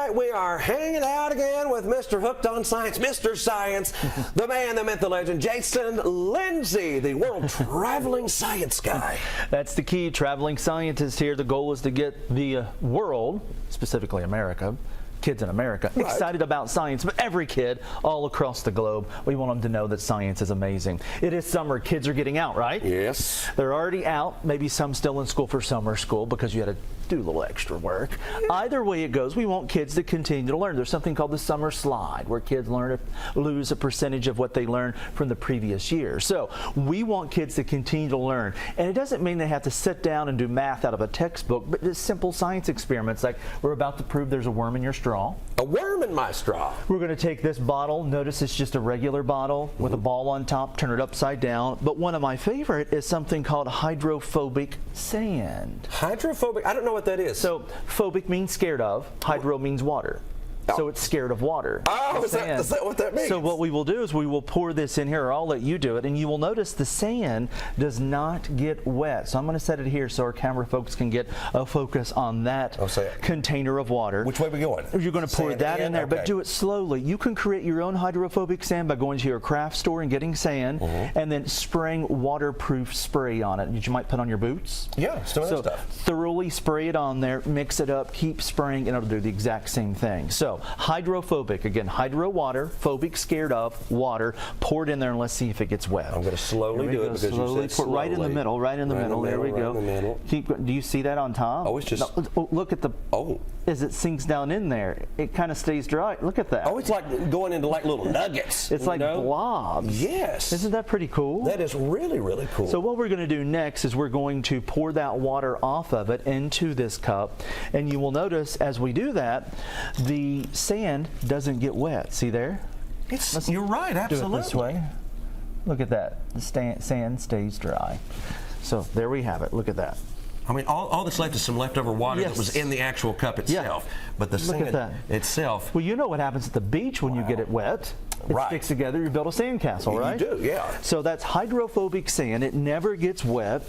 right, we are hanging out again with Mr. Hooked on Science, Mr. Science, the man, the myth, the legend, Jason Lindsey, the world traveling science guy. That's the key, traveling scientist here. The goal is to get the world, specifically America, kids in America, excited about science, but every kid all across the globe, we want them to know that science is amazing. It is summer. Kids are getting out, right? Yes. They're already out, maybe some still in school for summer school because you had to do a little extra work. Either way it goes, we want kids to continue to learn. There's something called the summer slide where kids lose a percentage of what they learned from the previous year. So we want kids to continue to learn. And it doesn't mean they have to sit down and do math out of a textbook, but just simple science experiments like we're about to prove there's a worm in your straw. A worm in my straw. We're going to take this bottle. Notice it's just a regular bottle with a ball on top. Turn it upside down. But one of my favorite is something called hydrophobic sand. Hydrophobic? I don't know what that is. So phobic means scared of. Hydro means water. So it's scared of water. Oh, is that what that means? So what we will do is we will pour this in here, or I'll let you do it, and you will notice the sand does not get wet. So I'm going to set it here so our camera folks can get a focus on that container of water. Which way are we going? You're going to pour that in there, but do it slowly. You can create your own hydrophobic sand by going to your craft store and getting sand, and then spraying waterproof spray on it, which you might put on your boots. Yeah, so stuff. Thoroughly spray it on there, mix it up, keep spraying, and it'll do the exact same thing. So hydrophobic, again, hydro water, phobic, scared of, water, pour it in there and let's see if it gets wet. I'm going to slowly do it because you said slowly. Right in the middle, right in the middle. There we go. Do you see that on top? Oh, it's just... No, look at the... Oh. As it sinks down in there, it kind of stays dry. Look at that. Oh, it's like going into like little nuggets. It's like blobs. Yes. Isn't that pretty cool? That is really, really cool. So what we're going to do next is we're going to pour that water off of it into this cup. And you will notice as we do that, the sand doesn't get wet. See there? You're right, absolutely. Do it this way. Look at that. The sand stays dry. So there we have it. Look at that. I mean, all that's left is some leftover water that was in the actual cup itself. But the sand itself... Well, you know what happens at the beach when you get it wet. It sticks together, you build a sandcastle, right? You do, yeah. So that's hydrophobic sand. It never gets wet,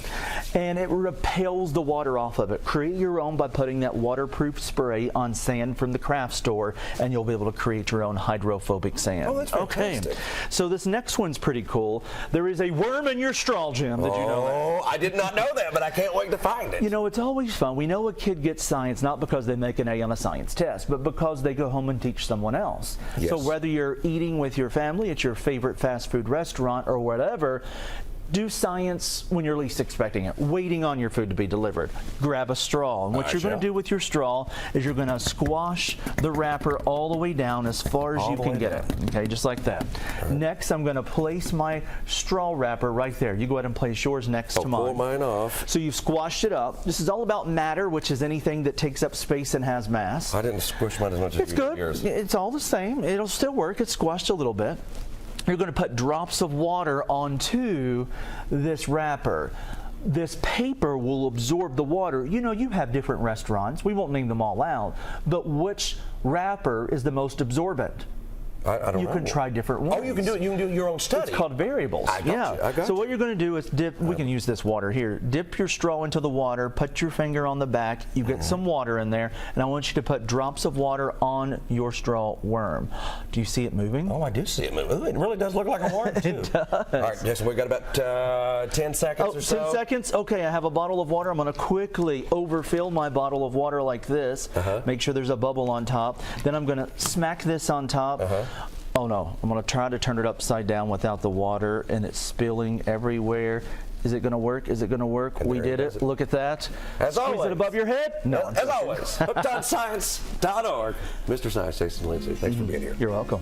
and it repels the water off of it. Create your own by putting that waterproof spray on sand from the craft store, and you'll be able to create your own hydrophobic sand. Oh, that's fantastic. Okay. So this next one's pretty cool. There is a worm in your straw, Jim. Did you know that? Oh, I did not know that, but I can't wait to find it. You know, it's always fun. We know a kid gets science not because they make an A on a science test, but because they go home and teach someone else. Yes. So whether you're eating with your family at your favorite fast food restaurant or whatever, do science when you're least expecting it, waiting on your food to be delivered. Grab a straw, and what you're going to do with your straw is you're going to squash the wrapper all the way down as far as you can get it. Okay, just like that. Next, I'm going to place my straw wrapper right there. You go ahead and place yours next to mine. Pull mine off. So you've squashed it up. This is all about matter, which is anything that takes up space and has mass. I didn't squish mine as much as yours. It's all the same. It'll still work. It's squashed a little bit. You're going to put drops of water onto this wrapper. This paper will absorb the water. You know, you have different restaurants. We won't name them all out, but which wrapper is the most absorbent? I don't know. You can try different ones. Oh, you can do it. You can do your own study. It's called variables. I got you. So what you're going to do is dip. We can use this water here. Dip your straw into the water. Put your finger on the back. You get some water in there, and I want you to put drops of water on your straw worm. Do you see it moving? Oh, I do see it moving. Ooh, it really does look like a worm too. It does. All right, Jason, we've got about 10 seconds or so. 10 seconds? Okay, I have a bottle of water. I'm going to quickly overfill my bottle of water like this. Make sure there's a bubble on top. Then I'm going to smack this on top. Oh no, I'm going to try to turn it upside down without the water, and it's spilling everywhere. Is it going to work? Is it going to work? We did it. Look at that. As always. Squeeze it above your head? No. As always, hookedonscience.org. Mr. Science, Jason Lindsey, thanks for being here. You're welcome.